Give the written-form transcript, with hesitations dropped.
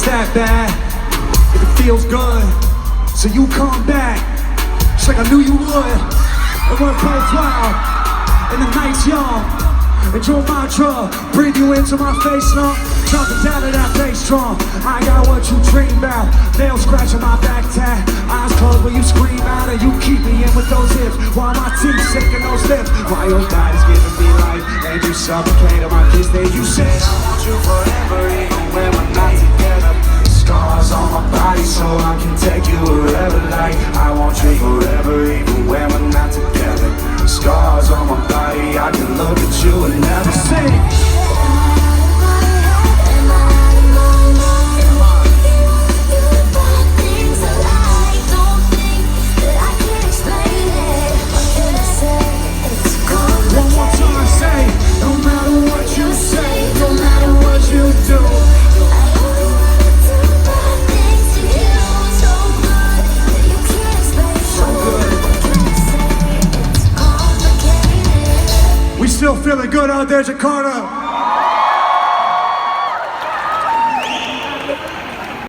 it's that bad. If it feels good, so you come back. Just like I knew you would. And we're both wild, and the night's young. Enjoy my drug, breathe you into my face now. Jumping down to that bass drum. I got what you dream about. Nails scratching my back tat. Eyes closed when you scream out, and you keep me in with those hips while my teeth sinking those lips. While your body's giving me life, and you suffocate on my kiss. Then you said I want you forever, even when we're not together. Scars on my body, so I can take you wherever. Like I want you forever, even when we're not together. Scars on my body, I can look at you and never see. Still feeling good out there, Jakarta?